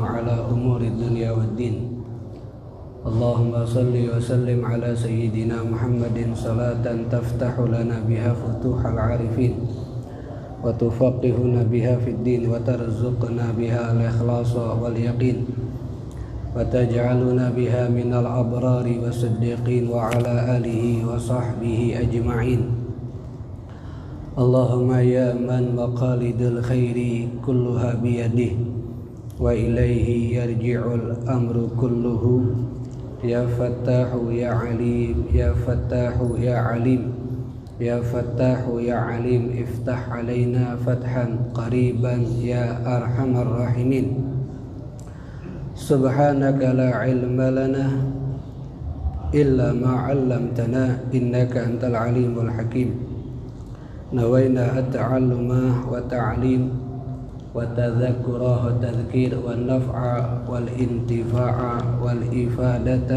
وعلى أمور الدنيا والدين. اللهم صل وسلم على سيدنا محمد صلاة تفتح لنا بها فتوح العارفين وتفقهنا بها في الدين وترزقنا بها الإخلاص واليقين وتجعلنا بها من الأبرار والصديقين وعلى آله وصحبه أجمعين. اللهم يا من مقاليد الخير كلها بيده وإليه يرجع الأمر كله يا فتاح يا عليم يا فتاح يا عليم يا فتاح يا عليم افتح علينا فتحا قريبا يا أرحم الراحمين. سبحانك لا علم لنا إلا ما علمتنا إنك أنت العليم الحكيم. نوينا التعلم والتعليم والتذكر والتذكير والنفع والانتفاع والإفادة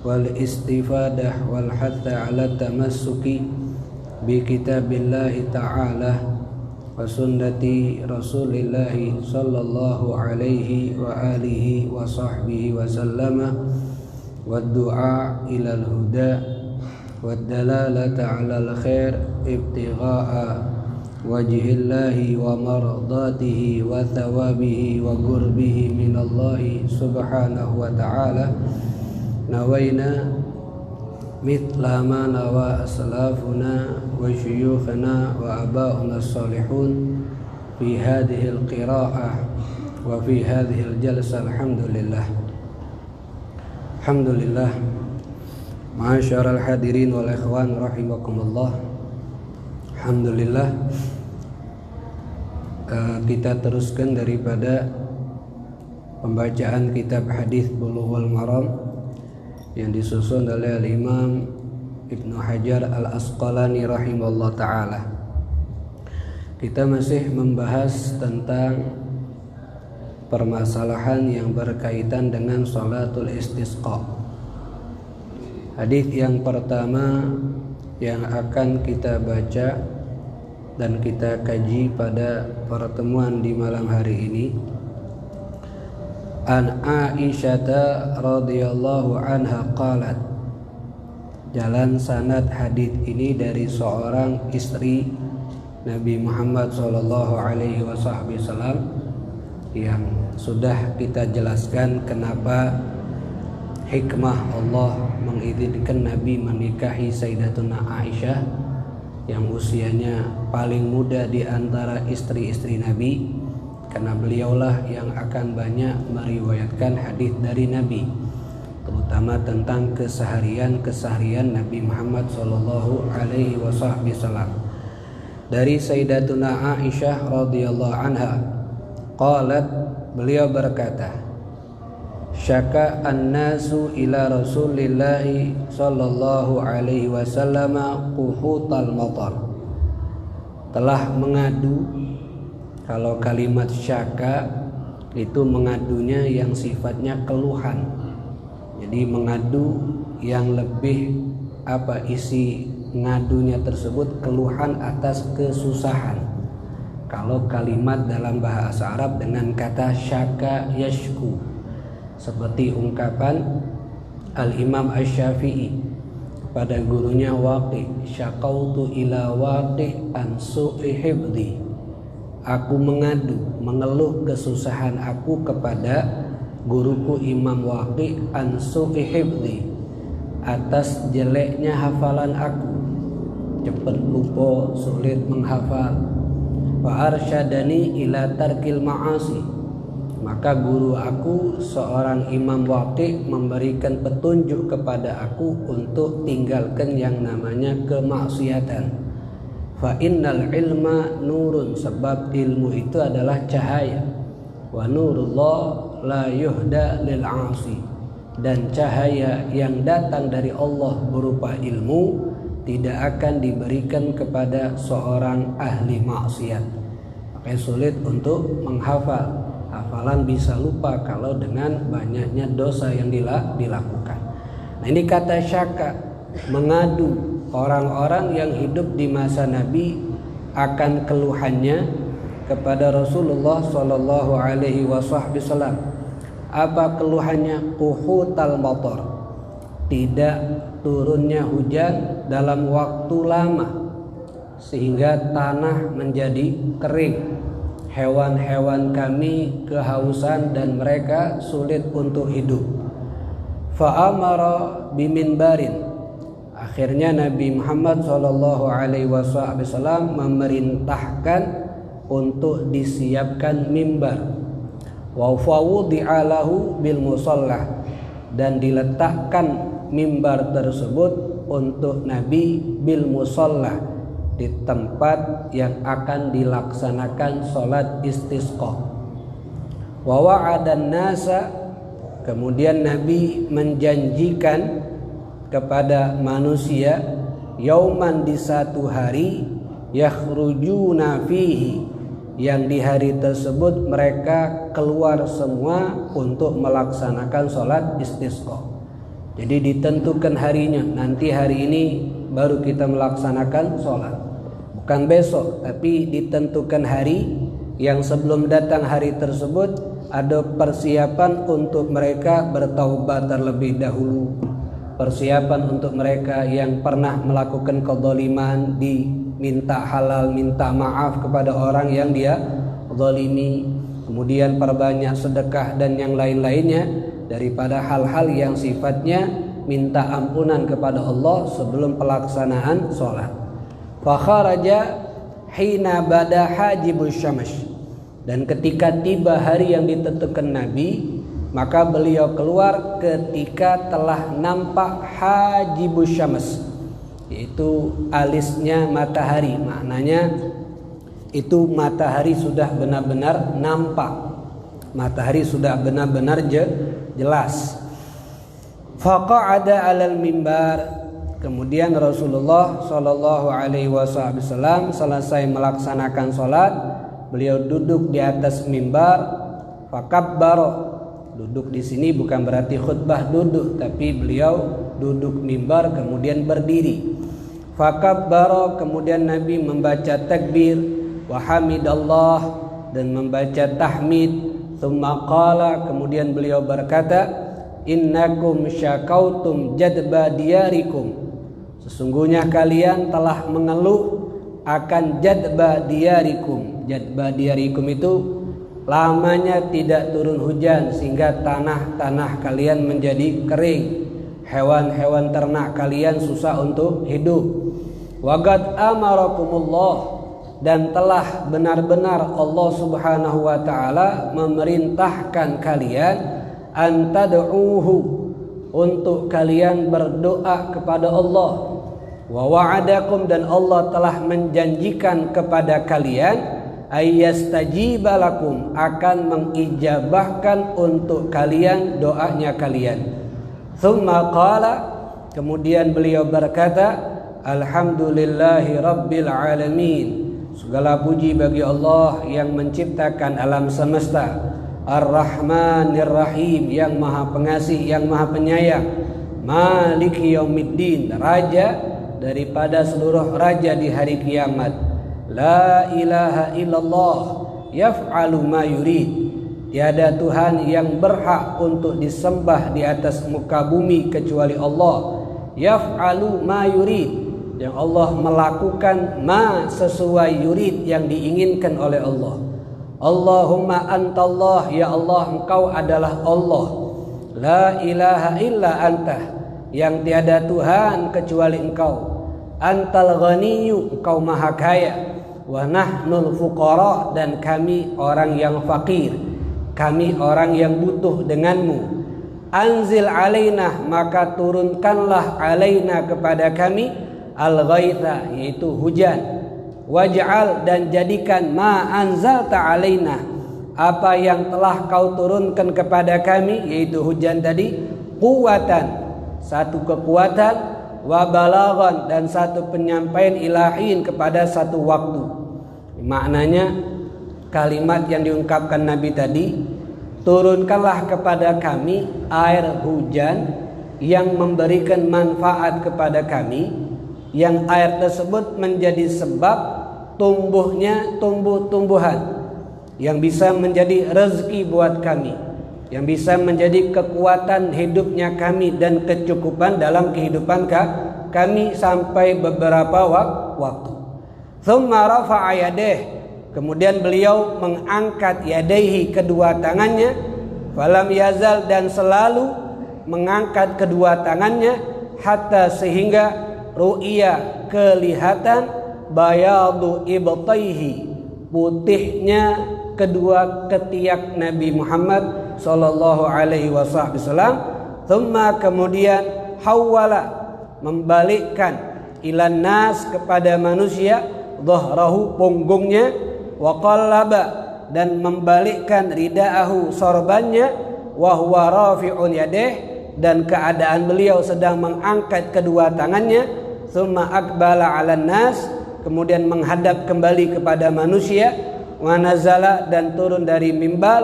والاستفادة والحث على التمسك بكتاب الله تعالى وسنة رسول الله صلى الله عليه وآله وصحبه وسلم والدعاء إلى الهدى والدلالة على الخير ابتغاء وجه الله ومرضاته وثوابه وقربه من الله سبحانه وتعالى. نوينا مثل ما نوى أسلافنا وشيوخنا وآباؤنا الصالحون في هذه القراءة وفي هذه الجلسة. الحمد لله. Ma'asyiral hadirin wal ikhwan rahimakumullah. Alhamdulillah, kita teruskan daripada pembacaan kitab hadis Bulughul Maram yang disusun oleh Imam Ibnu Hajar Al-Asqalani rahimahullah ta'ala. Kita masih membahas tentang permasalahan yang berkaitan dengan sholatul istisqa. Hadis yang pertama yang akan kita baca dan kita kaji pada pertemuan di malam hari ini, An Aisyah radhiyallahu anha qalat. Jalan sanad hadis ini dari seorang istri Nabi Muhammad sallallahu alaihi wasallam yang sudah kita jelaskan kenapa hikmah Allah mengizinkan Nabi menikahi Sayyidatuna Aisyah yang usianya paling muda di antara istri-istri Nabi, karena beliaulah yang akan banyak meriwayatkan hadis dari Nabi, terutama tentang keseharian Nabi Muhammad sallallahu alaihi wasallam. Dari Sayyidatuna Aisyah radhiyallahu anha qalat, beliau berkata, syaka an-nasu ila Rasulillahi sallallahu alaihi wasallam quhutal matar. Telah mengadu, kalau kalimat syaka itu mengadunya yang sifatnya keluhan. Jadi mengadu yang lebih isi ngadunya tersebut keluhan atas kesusahan. Kalau kalimat dalam bahasa Arab dengan kata syaka yashku, seperti ungkapan Al-Imam Asy-Syafi'i pada gurunya Waqi, syaqautu ila Waqi an su'i hifdhi. Aku mengadu, mengeluh kesusahan aku kepada guruku Imam Waqi an su'i hifdhi, atas jeleknya hafalan aku, cepat lupa, sulit menghafal. Wa arsyadani ila tarkil ma'asi. Maka guru aku seorang Imam Waqi memberikan petunjuk kepada aku untuk tinggalkan yang namanya kemaksiatan. Fa innal ilma nurun, sebab ilmu itu adalah cahaya. Wa nurullah la yuhda lil 'asi, dan cahaya yang datang dari Allah berupa ilmu tidak akan diberikan kepada seorang ahli maksiat. Makanya sulit untuk menghafal. Hafalan bisa lupa kalau dengan banyaknya dosa yang dilakukan. Nah, ini kata syaka, mengadu orang-orang yang hidup di masa Nabi akan keluhannya kepada Rasulullah sallallahu alaihi wasallam. Apa keluhannya? Quhutal matar, tidak turunnya hujan dalam waktu lama sehingga tanah menjadi kering. Hewan-hewan kami kehausan dan mereka sulit untuk hidup. Fa'amara biminbarin. Akhirnya Nabi Muhammad sallallahu alaihi wasallam memerintahkan untuk disiapkan mimbar. Wa fawdi'alahu bil musalla, dan diletakkan mimbar tersebut untuk Nabi bil musalla, di tempat yang akan dilaksanakan salat istisqa. Wa wa'adan nasa, kemudian Nabi menjanjikan kepada manusia yauman, di satu hari, yakhrujuna fihi, yang di hari tersebut mereka keluar semua untuk melaksanakan salat istisqa. Jadi ditentukan harinya, nanti hari ini baru kita melaksanakan sholat, bukan besok, tapi ditentukan hari yang sebelum datang hari tersebut ada persiapan untuk mereka bertaubat terlebih dahulu, persiapan untuk mereka yang pernah melakukan kezaliman diminta halal, minta maaf kepada orang yang dia zalimi, kemudian perbanyak sedekah dan yang lain-lainnya daripada hal-hal yang sifatnya minta ampunan kepada Allah sebelum pelaksanaan sholat. Fa kharaja hina bada hajibus syams, dan ketika tiba hari yang ditentukan Nabi, maka beliau keluar ketika telah nampak hajibus syams, yaitu alisnya matahari. Maknanya itu matahari sudah benar-benar nampak, matahari sudah benar-benar jelas. Faqa'ada 'alal mimbar, kemudian Rasulullah sallallahu alaihi wasallam selesai melaksanakan salat, beliau duduk di atas mimbar. Fakabbara, duduk di sini bukan berarti khutbah duduk, tapi beliau duduk mimbar kemudian berdiri. Fakabbara, kemudian Nabi membaca takbir, wa hamidallah, dan membaca tahmid. Tsumma qala, kemudian beliau berkata, innakum syakautum jadba diyarikum, sesungguhnya kalian telah mengeluh akan jadba diyarikum. Jadba diyarikum itu lamanya tidak turun hujan sehingga tanah-tanah kalian menjadi kering, hewan-hewan ternak kalian susah untuk hidup. Waqad amarakumullah, dan telah benar-benar Allah subhanahu wa ta'ala memerintahkan kalian antad'uhu, untuk kalian berdoa kepada Allah. Wa wa'adakum, dan Allah telah menjanjikan kepada kalian ayyastajiba lakum, akan mengijabahkan untuk kalian doanya kalian. Tsumma qala, kemudian beliau berkata, alhamdulillahi rabbil alamin, segala puji bagi Allah yang menciptakan alam semesta, Ar-Rahmanir Rahim, yang maha pengasih, yang maha penyayang, Maliki Yaumiddin, raja daripada seluruh raja di hari kiamat, La ilaha illallah yaf'alu ma yurid, tiada Tuhan yang berhak untuk disembah di atas muka bumi kecuali Allah, yaf'alu ma yurid, yang Allah melakukan ma sesuai yurid, yang diinginkan oleh Allah. Allahumma antallah, ya Allah engkau adalah Allah. La ilaha illa anta, yang tiada Tuhan kecuali engkau. Antal ghaniyyu, engkau maha kaya. Wa nahnul fuqara, dan kami orang yang fakir, kami orang yang butuh denganmu. Anzil alaina, maka turunkanlah alaina kepada kami, al-ghaitha, yaitu hujan. Waj'al, dan jadikan ma anzalta alaina, apa yang telah kau turunkan kepada kami, yaitu hujan tadi, quwwatan, satu kekuatan, wa balaghan, dan satu penyampaian ilahin, kepada satu waktu. Maknanya kalimat yang diungkapkan Nabi tadi, turunkanlah kepada kami air hujan yang memberikan manfaat kepada kami, yang air tersebut menjadi sebab tumbuhnya tumbuh-tumbuhan, yang bisa menjadi rezeki buat kami, yang bisa menjadi kekuatan hidupnya kami dan kecukupan dalam kehidupan kami sampai beberapa waktu. Tsumma rafa'a yadayh, kemudian beliau mengangkat yadaihi, kedua tangannya, falam yazal, dan selalu mengangkat kedua tangannya, hatta sehingga ru'ya, kelihatan, bayadu ibtaihi, putihnya kedua ketiak Nabi Muhammad sallallahu alaihi wasallam. Tsumma, kemudian hawala, membalikkan, ilan nas, kepada manusia, dhahrahu, punggungnya, wa qallaba, dan membalikkan, ridaahu, sorbannya, wa huwa rafi'un yadaih, dan keadaan beliau sedang mengangkat kedua tangannya. Tsumma aqbala 'alan nas, kemudian menghadap kembali kepada manusia, wa nazala, dan turun dari mimbar,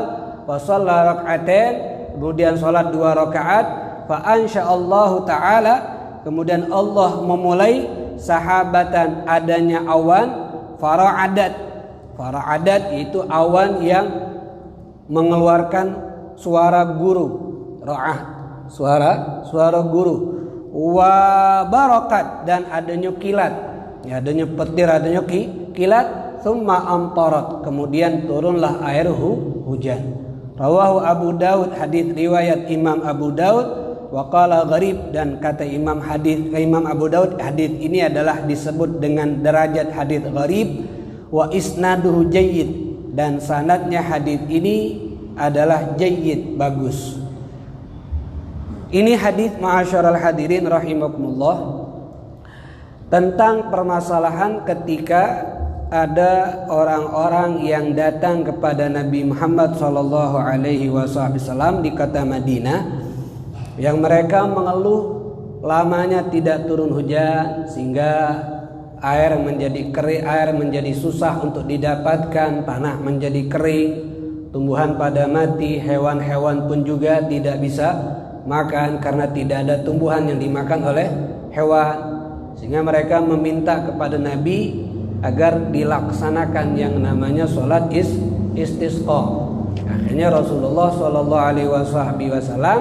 wa shalla rak'atain, kemudian salat 2 rakaat, fa ansya'allahu ta'ala, kemudian Allah memulai sahabatan, adanya awan, fara'adat yaitu awan yang mengeluarkan suara guru, ra'ah, suara guru, wa barakat, dan adanya kilat, ya, adanya petir, adanya kilat. Tsumma amtarat, kemudian turunlah air hujan. Rawahu Abu Daud, hadits riwayat Imam Abu Daud. Wa qala gharib, dan kata Imam Abu Daud, hadits ini adalah disebut dengan derajat hadits gharib. Wa isnaduhu jayyid, dan sanadnya hadits ini adalah jayyid, bagus. Ini hadits, ma'asyiral hadirin rahimakumullah, tentang permasalahan ketika ada orang-orang yang datang kepada Nabi Muhammad sallallahu alaihi wasallam di kota Madinah, yang mereka mengeluh lamanya tidak turun hujan, sehingga air menjadi kering, air menjadi susah untuk didapatkan, tanah menjadi kering, tumbuhan pada mati, hewan-hewan pun juga tidak bisa makan karena tidak ada tumbuhan yang dimakan oleh hewan. Sehingga mereka meminta kepada Nabi agar dilaksanakan yang namanya sholat istisqa. Akhirnya Rasulullah sallallahu alaihi wasallam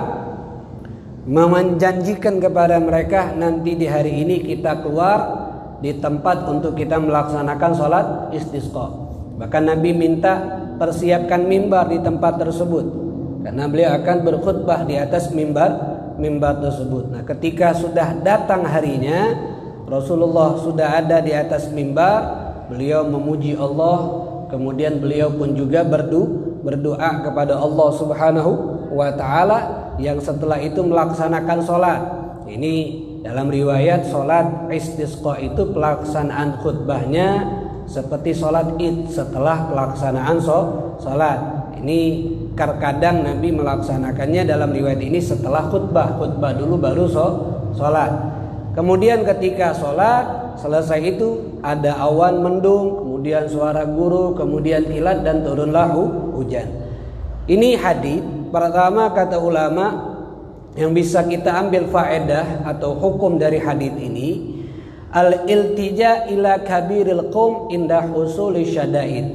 menjanjikan kepada mereka, nanti di hari ini kita keluar di tempat untuk kita melaksanakan sholat istisqa. Bahkan Nabi minta persiapkan mimbar di tempat tersebut, karena beliau akan berkhutbah di atas mimbar tersebut. Nah, ketika sudah datang harinya, Rasulullah sudah ada di atas mimbar, beliau memuji Allah, kemudian beliau pun juga berdoa kepada Allah Subhanahu wa ta'ala, yang setelah itu melaksanakan sholat. Ini dalam riwayat sholat istisqa itu pelaksanaan khutbahnya seperti sholat id setelah pelaksanaan sholat. Ini terkadang Nabi melaksanakannya dalam riwayat ini setelah khutbah dulu baru sholat. Kemudian ketika sholat selesai itu ada awan mendung, kemudian suara guru, kemudian kilat, dan turunlah hujan. Ini hadis pertama, kata ulama, yang bisa kita ambil faedah atau hukum dari hadis ini, al-iltija ila kabiril qaum inda husuli syada'id.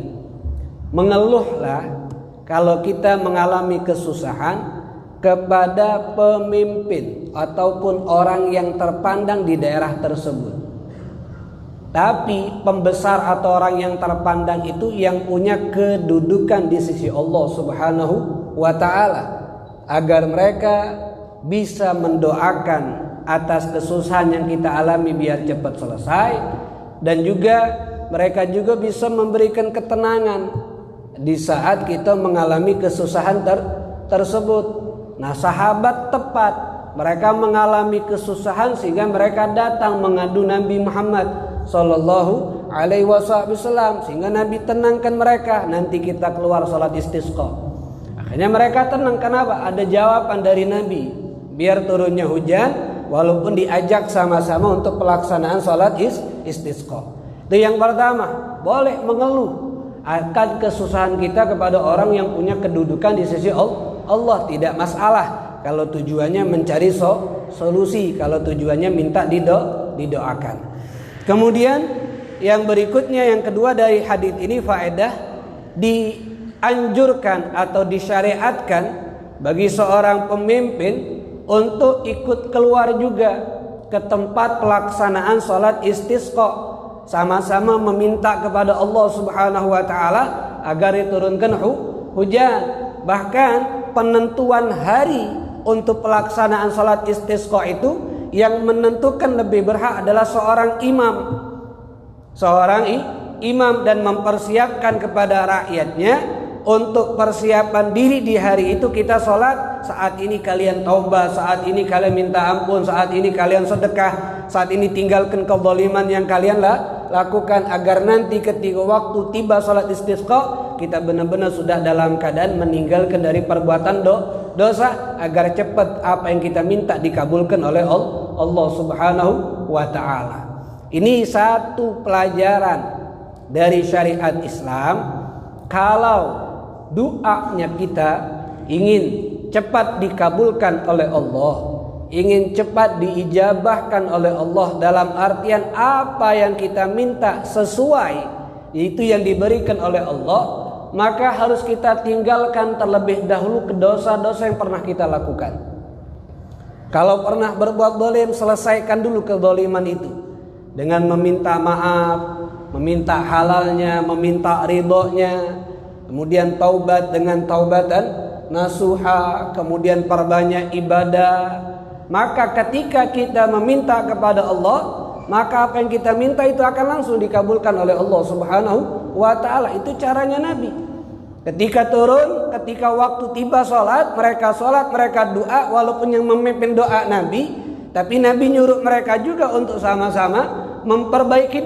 Mengeluhlah kalau kita mengalami kesusahan kepada pemimpin ataupun orang yang terpandang di daerah tersebut. Tapi pembesar atau orang yang terpandang itu yang punya kedudukan di sisi Allah Subhanahu wa ta'ala, agar mereka bisa mendoakan atas kesusahan yang kita alami biar cepat selesai, dan juga mereka juga bisa memberikan ketenangan di saat kita mengalami kesusahan tersebut. Nah, sahabat tepat, mereka mengalami kesusahan sehingga mereka datang mengadu Nabi Muhammad sallallahu alaihi wasallam, sehingga Nabi tenangkan mereka, nanti kita keluar sholat istisqa. Akhirnya mereka tenang. Kenapa? Ada jawaban dari Nabi, biar turunnya hujan walaupun diajak sama-sama untuk pelaksanaan sholat istisqa. Itu yang pertama, boleh mengeluh akan kesusahan kita kepada orang yang punya kedudukan di sisi Allah, tidak masalah kalau tujuannya mencari solusi, kalau tujuannya minta didoakan. Kemudian yang berikutnya, yang kedua dari hadis ini faedah, dianjurkan atau disyariatkan bagi seorang pemimpin untuk ikut keluar juga ke tempat pelaksanaan sholat istisqa, sama-sama meminta kepada Allah Subhanahu wa taala agar diturunkan hujan. Bahkan penentuan hari untuk pelaksanaan sholat istisqa itu yang menentukan lebih berhak adalah seorang imam. Seorang imam, dan mempersiapkan kepada rakyatnya untuk persiapan diri di hari itu kita sholat. Saat ini kalian taubat, saat ini kalian minta ampun, saat ini kalian sedekah, saat ini tinggalkan kezaliman yang kalian lakukan, agar nanti ketika waktu tiba sholat istisqa kita benar-benar sudah dalam keadaan meninggalkan dari perbuatan dosa, agar cepat apa yang kita minta dikabulkan oleh Allah Subhanahu wa ta'ala. Ini satu pelajaran dari syariat Islam. Kalau doanya kita ingin cepat dikabulkan oleh Allah, ingin cepat diijabahkan oleh Allah, dalam artian apa yang kita minta sesuai itu yang diberikan oleh Allah, maka harus kita tinggalkan terlebih dahulu ke dosa-dosa yang pernah kita lakukan. Kalau pernah berbuat zalim, selesaikan dulu kezaliman itu dengan meminta maaf, meminta halalnya, meminta ridhonya, kemudian taubat dengan taubatan nasuha, kemudian perbanyak ibadah. Maka ketika kita meminta kepada Allah, maka apa yang kita minta itu akan langsung dikabulkan oleh Allah Subhanahu wa ta'ala. Itu caranya Nabi. Ketika turun, ketika waktu tiba sholat, mereka doa. Walaupun yang memimpin doa Nabi, tapi Nabi nyuruh mereka juga untuk sama-sama memperbaiki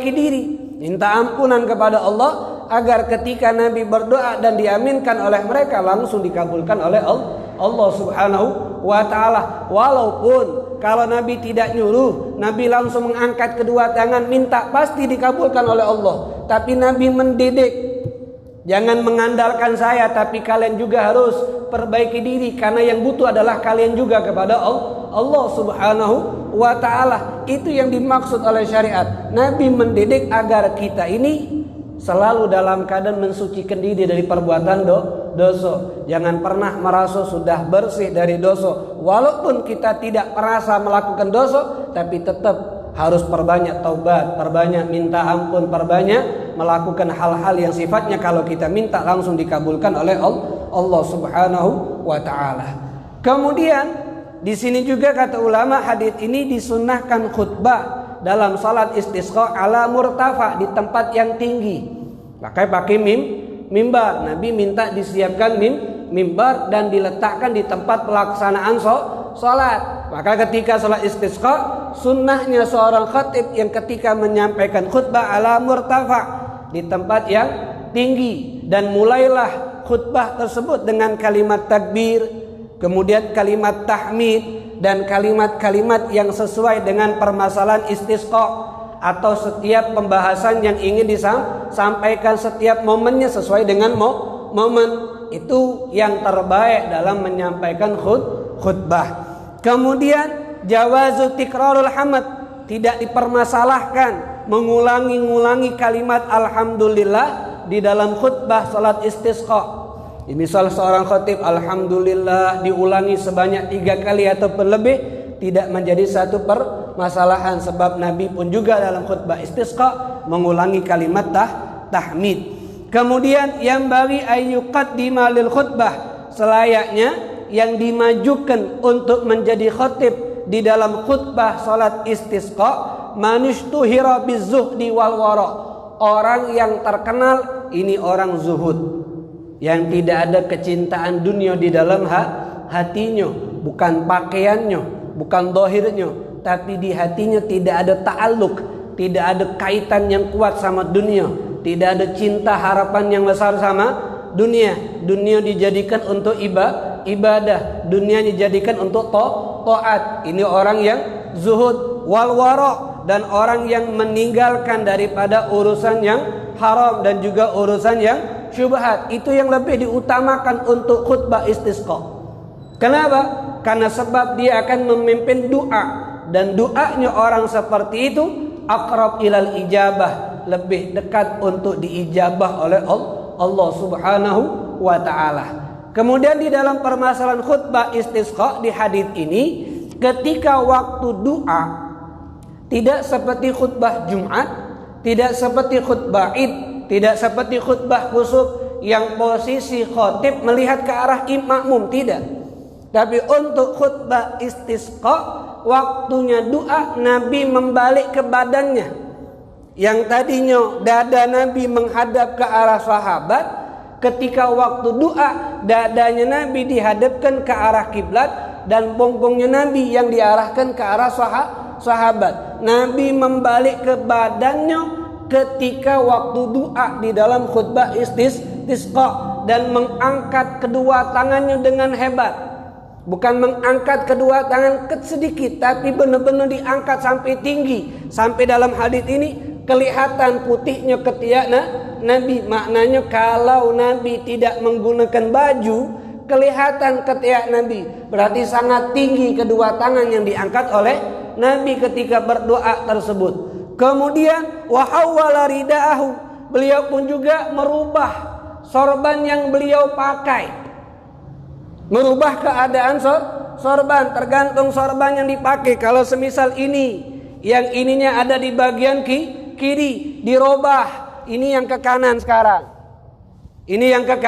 diri, minta ampunan kepada Allah, agar ketika Nabi berdoa dan diaminkan oleh mereka langsung dikabulkan oleh Allah Subhanahu wa ta'ala. Walaupun kalau Nabi tidak nyuruh, Nabi langsung mengangkat kedua tangan minta, pasti dikabulkan oleh Allah. Tapi Nabi mendidik, jangan mengandalkan saya, tapi kalian juga harus perbaiki diri, karena yang butuh adalah kalian juga kepada Allah Subhanahu wa ta'ala. Itu yang dimaksud oleh syariat. Nabi mendidik agar kita ini selalu dalam keadaan mensucikan diri dari perbuatan dosa. Jangan pernah merasa sudah bersih dari dosa. Walaupun kita tidak merasa melakukan dosa, tapi tetap harus perbanyak taubat, perbanyak minta ampun, perbanyak melakukan hal-hal yang sifatnya kalau kita minta langsung dikabulkan oleh Allah Subhanahu wa ta'ala. Kemudian di sini juga kata ulama, hadis ini disunnahkan khutbah dalam salat istisqa ala murtafa, di tempat yang tinggi. Pakai mimbar. Nabi minta disiapkan mimbar dan diletakkan di tempat pelaksanaan salat. Maka ketika salat istisqa, sunnahnya seorang khatib yang ketika menyampaikan khutbah ala murtafa, di tempat yang tinggi, dan mulailah khutbah tersebut dengan kalimat takbir, kemudian kalimat tahmid, dan kalimat-kalimat yang sesuai dengan permasalahan istisqa, atau setiap pembahasan yang ingin disampaikan, setiap momennya sesuai dengan momen. Itu yang terbaik dalam menyampaikan khutbah. Kemudian jawazu tikrarul hamd, tidak dipermasalahkan mengulangi kalimat alhamdulillah di dalam khutbah salat istisqa. Misal seorang khatib alhamdulillah diulangi sebanyak 3 kali ataupun lebih, tidak menjadi satu permasalahan, sebab Nabi pun juga dalam khutbah istisqa mengulangi kalimat tahmid. Kemudian yang bagi ayyuqaddima lil khutbah, selayaknya yang dimajukan untuk menjadi khatib di dalam khutbah salat istisqa, manushtuhira bizuhdi wal wara, orang yang terkenal ini orang zuhud, yang tidak ada kecintaan dunia di dalam hatinya, bukan pakaiannya, bukan dohirnya, tapi di hatinya tidak ada ta'aluk, tidak ada kaitan yang kuat sama dunia, tidak ada cinta harapan yang besar sama dunia. Dunia dijadikan untuk ibadah, dunia dijadikan untuk taat. Ini orang yang zuhud wal wara, dan orang yang meninggalkan daripada urusan yang haram dan juga urusan yang syubhat. Itu yang lebih diutamakan untuk khutbah istisqa. Kenapa? Karena sebab dia akan memimpin doa, dan doanya orang seperti itu aqrab ilal ijabah, lebih dekat untuk diijabah oleh Allah Subhanahu wa taala. Kemudian di dalam permasalahan khutbah istisqa di hadis ini, ketika waktu doa tidak seperti khutbah Jumat, tidak seperti khutbah Id, tidak seperti khutbah khusuf yang posisi khatib melihat ke arah makmum, tidak. Tapi untuk khutbah istisqa, waktunya doa Nabi membalik ke badannya. Yang tadinya dada Nabi menghadap ke arah sahabat, ketika waktu doa dadanya Nabi dihadapkan ke arah kiblat dan bonggongnya Nabi yang diarahkan ke arah sahabat. Nabi membalik ke badannya ketika waktu doa di dalam khutbah istisqa dan mengangkat kedua tangannya dengan hebat. Bukan mengangkat kedua tangan sedikit, tapi benar-benar diangkat sampai tinggi. Sampai dalam hadis ini kelihatan putihnya ketiak Nabi. Maknanya kalau Nabi tidak menggunakan baju, kelihatan ketiak Nabi. Berarti sangat tinggi kedua tangan yang diangkat oleh Nabi ketika berdoa tersebut. Kemudian wahawwala ridaahu, beliau pun juga merubah sorban yang beliau pakai. Merubah keadaan sorban, tergantung sorban yang dipakai. Kalau semisal ini, yang ininya ada di bagian kiri, dirubah. Ini yang ke kanan sekarang. Ini yang ke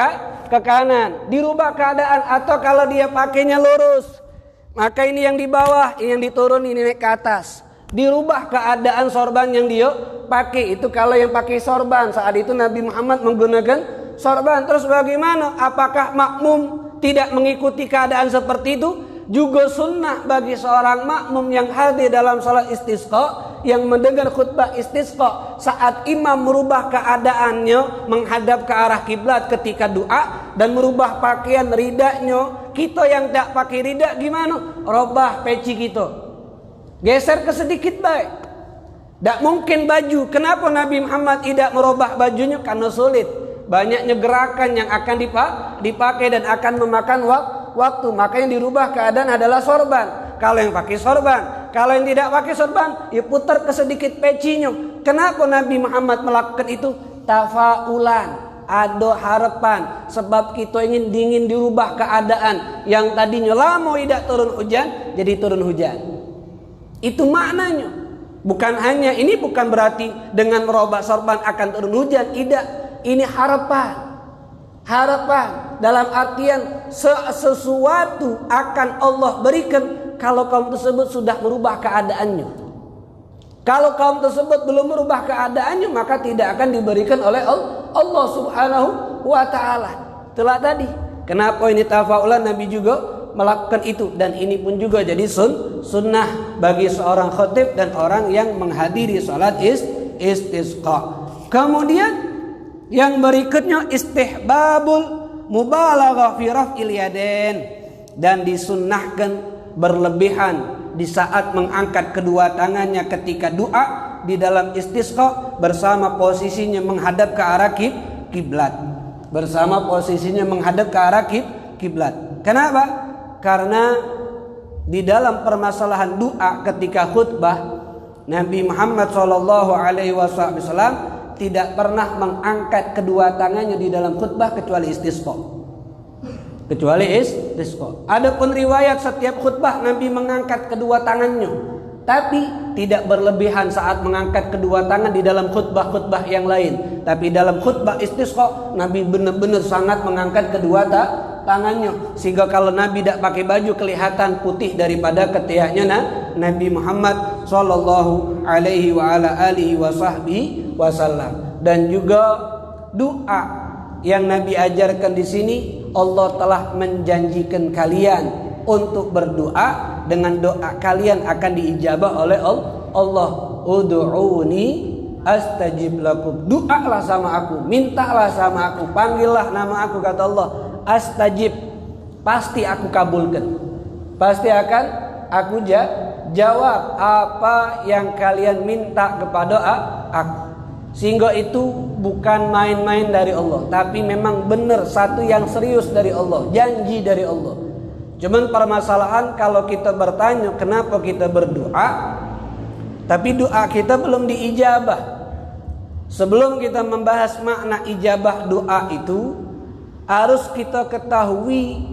kanan, dirubah keadaan. Atau kalau dia pakainya lurus, maka ini yang di bawah, ini yang diturun, ini naik ke atas. Dirubah keadaan sorban yang dia pakai. Itu kalau yang pakai sorban. Saat itu Nabi Muhammad menggunakan sorban. Terus bagaimana? Apakah makmum tidak mengikuti keadaan seperti itu? Juga sunnah bagi seorang makmum yang hadir dalam salat istisqa, yang mendengar khutbah istisqa, saat imam merubah keadaannya menghadap ke arah kiblat ketika doa dan merubah pakaian ridanya. Kita yang tak pakai rida gimana? Robah peci kita, geser ke sedikit baik. Tak mungkin baju. Kenapa Nabi Muhammad tidak merubah bajunya? Karena sulit. Banyaknya gerakan yang akan dipakai dan akan memakan waktu. Maka yang dirubah keadaan adalah sorban. Kalau yang pakai sorban, kalau yang tidak pakai sorban, ya putar ke sedikit pecinya. Kenapa Nabi Muhammad melakukan itu? Tafaulan, ada harapan. Sebab kita ingin dirubah keadaan yang tadinya lama tidak turun hujan, jadi turun hujan. Itu maknanya. Bukan hanya ini, bukan berarti dengan merubah sorban akan turun hujan, tidak. Ini harapan dalam artian sesuatu akan Allah berikan kalau kaum tersebut sudah merubah keadaannya. Kalau kaum tersebut belum merubah keadaannya, maka tidak akan diberikan oleh Allah Subhanahu wa taala. Itulah tadi kenapa ini tafaulan Nabi juga melakukan itu, dan ini pun juga jadi sunnah bagi seorang khatib dan orang yang menghadiri salat istisqa. Kemudian yang berikutnya istihbabul mubalaghah fi raf'il yadain, dan disunnahkan berlebihan di saat mengangkat kedua tangannya ketika doa di dalam istisqa bersama posisinya menghadap ke arah kiblat. Bersama posisinya menghadap ke arah kiblat. Kenapa? Karena di dalam permasalahan doa ketika khutbah, Nabi Muhammad SAW tidak pernah mengangkat kedua tangannya di dalam khutbah kecuali istisqa. Adapun riwayat setiap khutbah Nabi mengangkat kedua tangannya, tapi tidak berlebihan saat mengangkat kedua tangan di dalam khutbah-khutbah yang lain. Tapi dalam khutbah istisqa Nabi benar-benar sangat mengangkat kedua tangannya, sehingga kalau Nabi tidak pakai baju kelihatan putih daripada ketiaknya Nabi Muhammad sallallahu alaihi wa ala alihi wasallam. Dan juga doa yang Nabi ajarkan di sini, Allah telah menjanjikan kalian untuk berdoa, dengan doa kalian akan diijabah oleh Allah. Ud'uni astajib lakum. Doalah sama aku, mintalah sama aku, panggillah nama aku, kata Allah. Astajib, pasti aku kabulkan. Pasti akan aku jawab apa yang kalian minta kepada aku. Sehingga itu bukan main-main dari Allah, tapi memang benar satu yang serius dari Allah, janji dari Allah. Cuman permasalahan kalau kita bertanya kenapa kita berdoa tapi doa kita belum diijabah. Sebelum kita membahas makna ijabah doa itu, harus kita ketahui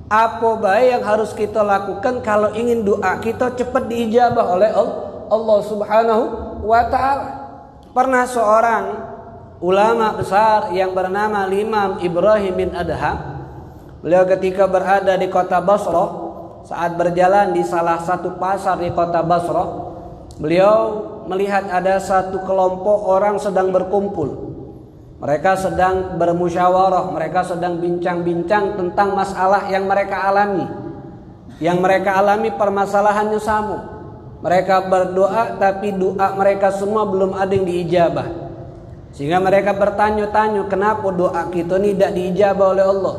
apa baik yang harus kita lakukan kalau ingin doa kita cepat diijabah oleh Allah Subhanahu wa ta'ala. Pernah seorang ulama besar yang bernama Imam Ibrahim bin Adham, beliau ketika berada di kota Basrah, saat berjalan di salah satu pasar di kota Basrah, beliau melihat ada satu kelompok orang sedang berkumpul. Mereka sedang bermusyawarah, mereka sedang bincang-bincang tentang masalah yang mereka alami. Yang mereka alami permasalahannya sama. Mereka berdoa tapi doa mereka semua belum ada yang diijabah. Sehingga mereka bertanya-tanya, kenapa doa kita ini tidak diijabah oleh Allah.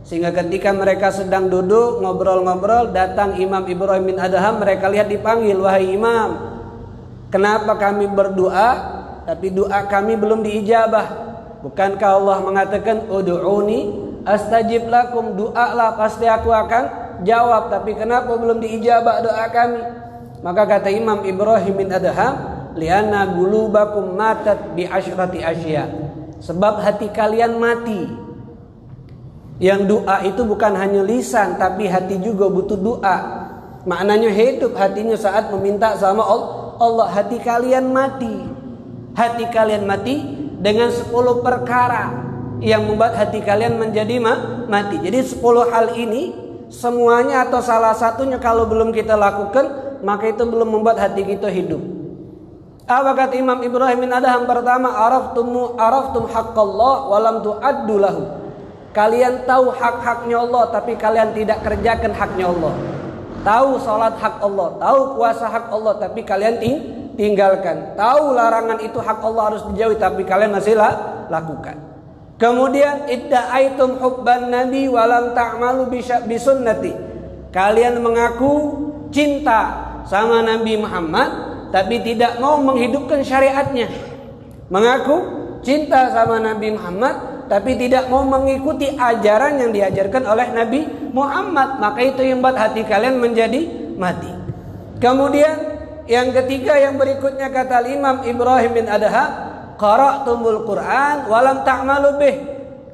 Sehingga ketika mereka sedang duduk ngobrol-ngobrol, datang Imam Ibrahim bin Adham, mereka lihat dipanggil, wahai Imam, kenapa kami berdoa tapi doa kami belum diijabah? Bukankah Allah mengatakan ud'uni astajib lakum, doalah pasti aku akan jawab, tapi kenapa belum diijabah doa kami? Maka kata Imam Ibrahim bin Adham, lianna gulubakum matat bi asyrati asya, sebab hati kalian mati. Yang doa itu bukan hanya lisan, tapi hati juga butuh doa. Maknanya hidup hatinya saat meminta sama Allah. Hati kalian mati. Hati kalian mati dengan 10 perkara yang membuat hati kalian menjadi mati. Jadi 10 hal ini semuanya atau salah satunya kalau belum kita lakukan, maka itu belum membuat hati kita hidup. Apa kata Imam Ibrahim bin Adham? Pertama, araftum haqqallah wa lam tu'addu lahu. Kalian tahu hak-haknya Allah tapi kalian tidak kerjakan haknya Allah. Tahu salat hak Allah, tahu puasa hak Allah tapi kalian tinggalkan. Tahu larangan itu hak Allah harus dijauhi tapi kalian masih lakukan. Kemudian idda'aitum hubban nabi wa lam ta'malu bi sunnati. Kalian mengaku cinta sama Nabi Muhammad tapi tidak mau menghidupkan syariatnya. Mengaku cinta sama Nabi Muhammad tapi tidak mau mengikuti ajaran yang diajarkan oleh Nabi Muhammad, maka itu yang membuat hati kalian menjadi mati. Kemudian yang ketiga yang berikutnya kata Imam Ibrahim bin Adham, qara'tumul Qur'an wa lam ta'malu bih.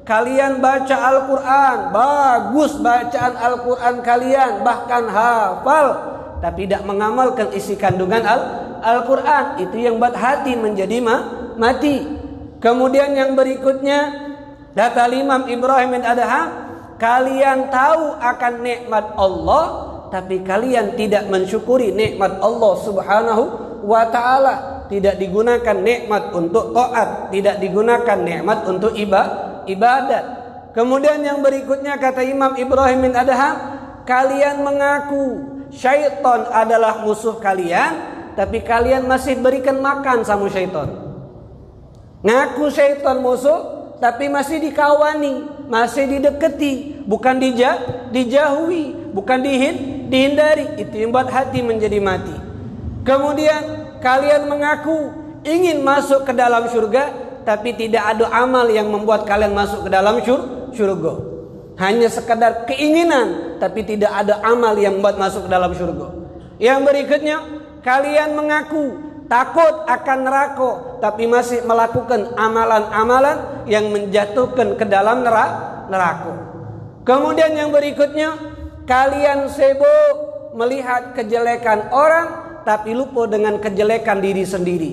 Kalian baca Al-Qur'an, bagus bacaan Al-Qur'an kalian, bahkan hafal, tapi tidak mengamalkan isi kandungan Al-Qur'an. Itu yang membuat hati menjadi mati. Kemudian yang berikutnya kata Imam Ibrahim bin Adham, kalian tahu akan nikmat Allah tapi kalian tidak mensyukuri nikmat Allah Subhanahu wa ta'ala. Tidak digunakan nikmat untuk taat, tidak digunakan nikmat untuk ibadat. Kemudian yang berikutnya kata Imam Ibrahim bin Adham, kalian mengaku syaitan adalah musuh kalian tapi kalian masih berikan makan sama syaitan. Ngaku syaitan musuh tapi masih dikawani, masih didekati, bukan dijauhi, bukan dihindari. Itu yang membuat hati menjadi mati. Kemudian kalian mengaku ingin masuk ke dalam surga tapi tidak ada amal yang membuat kalian masuk ke dalam surga. Hanya sekedar keinginan tapi tidak ada amal yang membuat masuk ke dalam surga. Yang berikutnya, kalian mengaku takut akan neraka tapi masih melakukan amalan-amalan yang menjatuhkan ke dalam neraka. Kemudian yang berikutnya, kalian sibuk melihat kejelekan orang tapi lupa dengan kejelekan diri sendiri.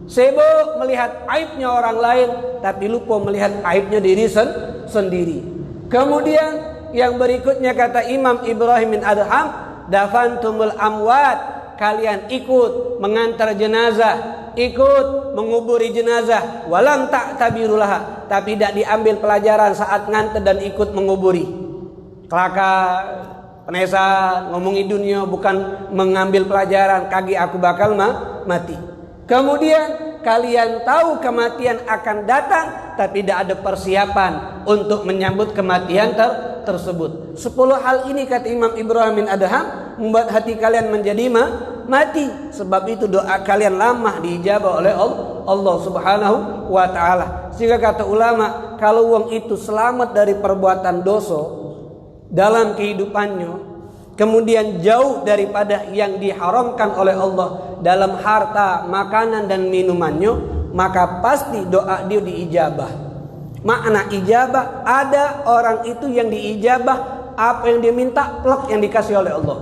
Sibuk melihat aibnya orang lain tapi lupa melihat aibnya diri sendiri. Kemudian yang berikutnya kata Imam Ibrahim bin Adham, dafantumul amwat. Kalian ikut mengantar jenazah, ikut menguburi jenazah, walam ta'tabirulaha, tapi tidak diambil pelajaran saat ngantar dan ikut menguburi. Kelakar, penesan, ngomongi dunia, bukan mengambil pelajaran, kaki aku bakal mati. Kemudian kalian tahu kematian akan datang tapi tidak ada persiapan untuk menyambut kematian tersebut. 10 hal ini kata Imam Ibrahim bin Adham membuat hati kalian menjadi mati. Sebab itu doa kalian lama diijabah oleh Allah Subhanahu wa ta'ala. Sehingga kata ulama, kalau wong itu selamat dari perbuatan dosa dalam kehidupannya, kemudian jauh daripada yang diharamkan oleh Allah dalam harta, makanan dan minumannya, maka pasti doa dia diijabah. Makna ijabah, ada orang itu yang diijabah apa yang dia minta, plek yang dikasih oleh Allah.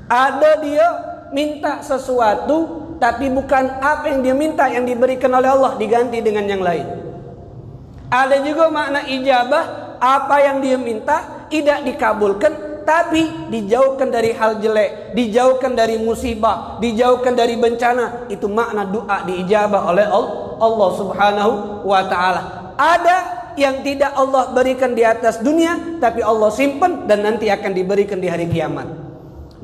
Ada dia minta sesuatu tapi bukan apa yang dia minta yang diberikan oleh Allah, diganti dengan yang lain. Ada juga makna ijabah, apa yang dia minta tidak dikabulkan tapi dijauhkan dari hal jelek, dijauhkan dari musibah, dijauhkan dari bencana. Itu makna doa diijabah oleh Allah Subhanahu wa ta'ala. Ada yang tidak Allah berikan di atas dunia tapi Allah simpan dan nanti akan diberikan di hari kiamat.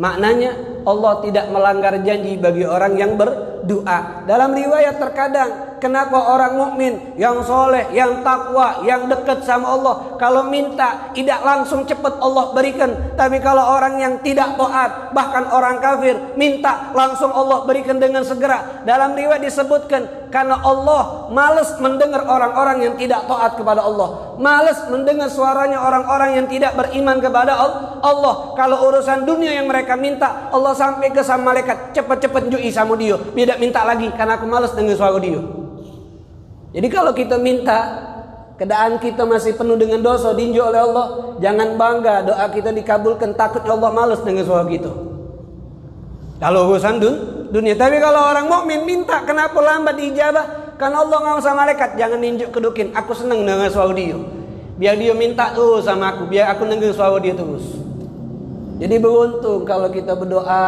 Maknanya Allah tidak melanggar janji bagi orang yang berdoa. Dalam riwayat terkadang kenapa orang mukmin yang soleh, yang takwa, yang dekat sama Allah, kalau minta tidak langsung cepat Allah berikan. Tapi kalau orang yang tidak taat, bahkan orang kafir, minta langsung Allah berikan dengan segera. Dalam riwayat disebutkan karena Allah malas mendengar orang-orang yang tidak taat kepada Allah, malas mendengar suaranya orang-orang yang tidak beriman kepada Allah. Kalau urusan dunia yang mereka minta, Allah sampai ke sama malaikat, cepat-cepat jui sama dia, tidak minta lagi karena aku malas dengar suara dia. Jadi kalau kita minta, keadaan kita masih penuh dengan dosa, diinjak oleh Allah, jangan bangga doa kita dikabulkan, takutnya Allah malas dengan suara kita. Kalau urusan dunia. Tapi kalau orang mukmin minta, kenapa lambat diijabah? Karena Allah ngomong sama malaikat, jangan ninjuk kedukin, aku senang dengan suara dia. Biar dia minta terus sama aku, biar aku dengar suara dia terus. Jadi beruntung kalau kita berdoa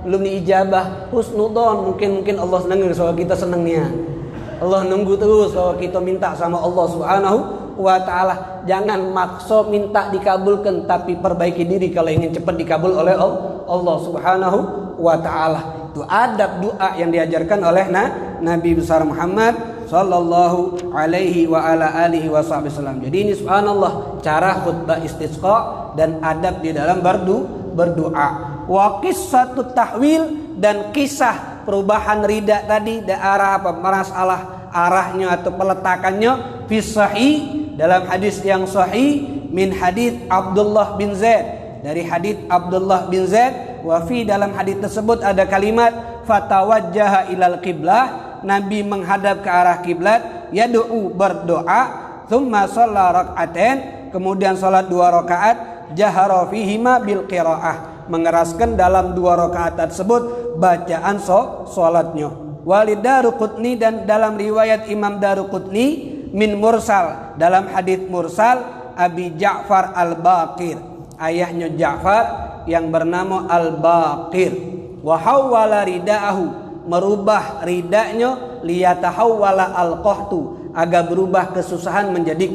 belum diijabah, husnudon, mungkin Allah dengar suara kita senangnya. Allah nunggu terus bahwa kita minta sama Allah Subhanahu wa ta'ala. Jangan maksa minta dikabulkan, tapi perbaiki diri kalau ingin cepat dikabul oleh Allah Subhanahu wa ta'ala. Itu adab doa yang diajarkan oleh Nabi besar Muhammad sallallahu alaihi wa ala alihi wasallam. Jadi ini subhanallah cara khutbah istisqa dan adab di dalam berdoa. Wa qissatut tahwil, dan kisah perubahan rida tadi, arah apa, masalah arahnya atau peletakannya, fi sahih, dalam hadis yang sahih, min hadits Abdullah bin Zaid, dari hadits Abdullah bin Zaid. Wa fi, dalam hadis tersebut ada kalimat fatawajjaha ilal qiblah, Nabi menghadap ke arah kiblat, yad'u, berdoa, thumma shalla rak'atain, kemudian salat 2 rakaat, jahara fihima bil qiraah, mengeraskan dalam 2 rakaat tersebut bacaan salatnya. Walid Daruqutni, dan dalam riwayat Imam Daruqutni, min mursal, dalam hadis mursal, Abi Ja'far Al-Baqir, ayahnya Ja'far yang bernama Al-Baqir. Wa hawwala ridaahu, merubah ridanya, liyatahawwala al-qahtu, agar berubah kesusahan menjadi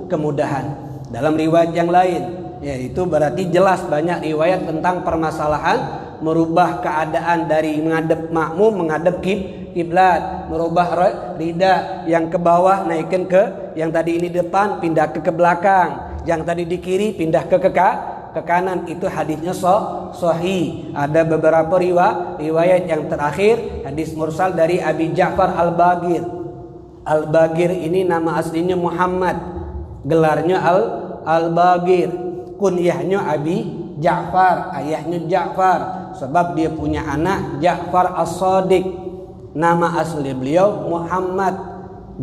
kemudahan. Dalam riwayat yang lain, yaitu berarti jelas banyak riwayat tentang permasalahan merubah keadaan dari menghadap makmum menghadap kiblat, merubah rida yang ke bawah naikkan ke yang tadi ini depan, pindah ke belakang, yang tadi di kiri pindah ke kanan. Itu hadisnya sahih. Ada beberapa riwayat yang terakhir hadis mursal dari Abi Ja'far Al-Baqir. Al-Baqir ini nama aslinya Muhammad, gelarnya Al-Baqir, kunyahnya Abi Ja'far, ayahnya Ja'far, sebab dia punya anak Ja'far As-Shadiq. Nama asli beliau Muhammad,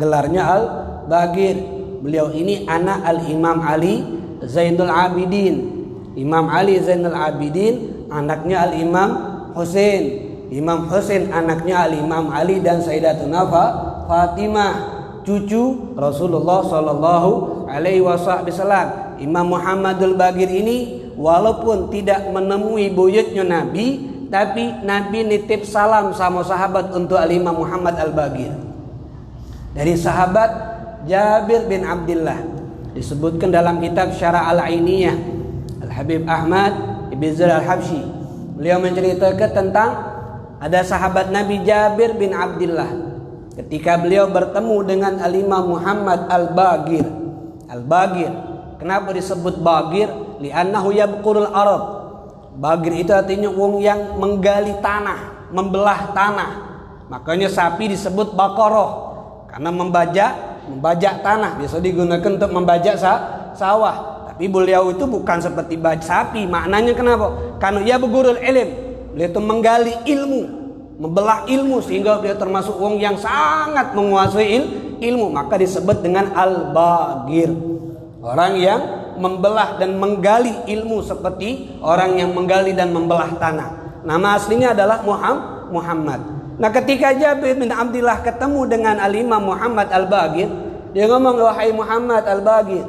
gelarnya Al-Baqir. Beliau ini anak Al-Imam Ali Zainul Abidin. Imam Ali Zainul Abidin anaknya Al-Imam Husain. Imam Husain anaknya Al-Imam Ali dan Sayyidatuna Fatimah, cucu Rasulullah sallallahu alaihi wasallam. Imam Muhammadul Baqir ini walaupun tidak menemui buyutnya Nabi, tapi Nabi nitip salam sama sahabat untuk Al-Imam Muhammad Al-Baqir. Dari sahabat Jabir bin Abdullah, disebutkan dalam kitab Syarah Al-Ainiyah Al-Habib Ahmad Ibn Zaid Al-Habsyi. Beliau menceritakan tentang ada sahabat Nabi Jabir bin Abdullah, ketika beliau bertemu dengan Al-Imam Muhammad Al-Baqir. Al-Baqir, kenapa disebut Baqir? Li'annahu yabqurul ardh. Baqir itu artinya wong yang menggali tanah, membelah tanah. Makanya sapi disebut baqarah, karena membajak tanah, biasa digunakan untuk membajak sawah. Tapi beliau itu bukan seperti sapi. Maknanya kenapa? Karena yabqurul ilm, beliau itu menggali ilmu, membelah ilmu sehingga beliau termasuk wong yang sangat menguasai ilmu, maka disebut dengan al-bagir. Orang yang membelah dan menggali ilmu seperti orang yang menggali dan membelah tanah. Nama aslinya adalah Muhammad. Nah, ketika Jabir bin Abdillah ketemu dengan Al-Imam Muhammad Al-Bagir, dia ngomong, "Wahai Muhammad Al-Bagir,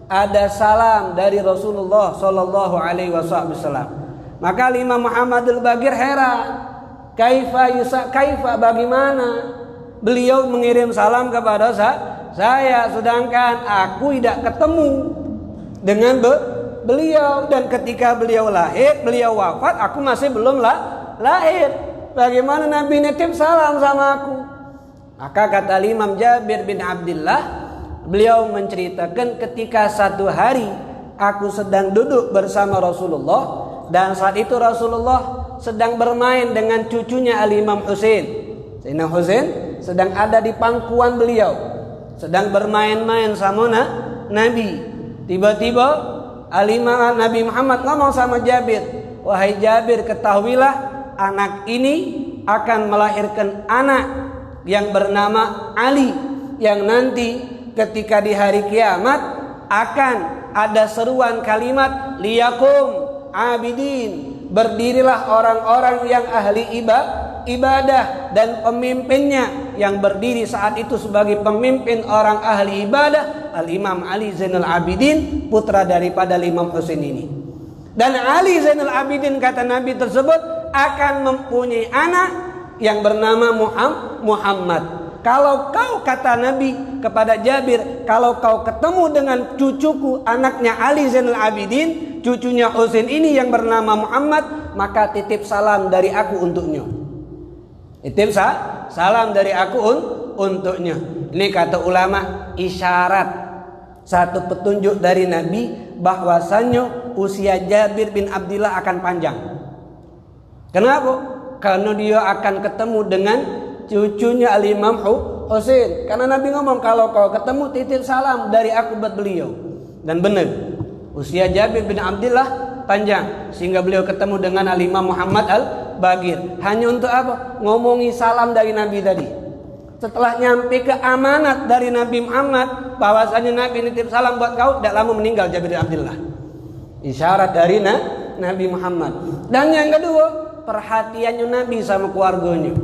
ada salam dari Rasulullah sallallahu alaihi wasallam." Maka Imam Muhammad Al-Bagir heran. Kaifa bagaimana beliau mengirim salam kepada saya sedangkan aku tidak ketemu dengan beliau, dan ketika beliau lahir, beliau wafat, aku masih belum lahir. Bagaimana Nabi nitip salam sama aku? Maka kata Imam Jabir bin Abdillah, beliau menceritakan ketika satu hari aku sedang duduk bersama Rasulullah, dan saat itu Rasulullah sedang bermain dengan cucunya Al-Imam Husain. Sayyidina Husain sedang ada di pangkuan beliau, sedang bermain-main sama Nabi. Tiba-tiba Al-Imam Nabi Muhammad ngomong sama Jabir, "Wahai Jabir, ketahuilah anak ini akan melahirkan anak yang bernama Ali, yang nanti ketika di hari kiamat akan ada seruan kalimat liyakum abidin, berdirilah orang-orang yang ahli ibadah, dan pemimpinnya yang berdiri saat itu sebagai pemimpin orang ahli ibadah Al-Imam Ali Zainal Abidin, putra daripada Imam Husain ini. Dan Ali Zainal Abidin, kata Nabi tersebut, akan mempunyai anak yang bernama Muhammad. Kalau kau, kata Nabi kepada Jabir, kalau kau ketemu dengan cucuku, anaknya Ali Zainal Abidin, cucunya Husain ini yang bernama Muhammad, maka titip salam dari aku untuknya." Titip salam dari aku untuknya. Ini kata ulama isyarat, satu petunjuk dari Nabi bahwasannya usia Jabir bin Abdillah akan panjang. Kenapa? Karena dia akan ketemu dengan cucunya Al-Imam Husain. Karena Nabi ngomong, kalau kau ketemu titip salam dari aku buat beliau. Dan benar, usia Jabir bin Abdillah panjang sehingga beliau ketemu dengan Al-Imam Muhammad Al-Bagir. Hanya untuk apa? Ngomongi salam dari Nabi tadi. Setelah nyampe ke amanat dari Nabi Muhammad bahwasanya Nabi nitip salam buat kau, tidak lama meninggal Jabir bin Abdillah. Isyarat dari Nabi Muhammad. Dan yang kedua, perhatiannya Nabi sama keluarganya.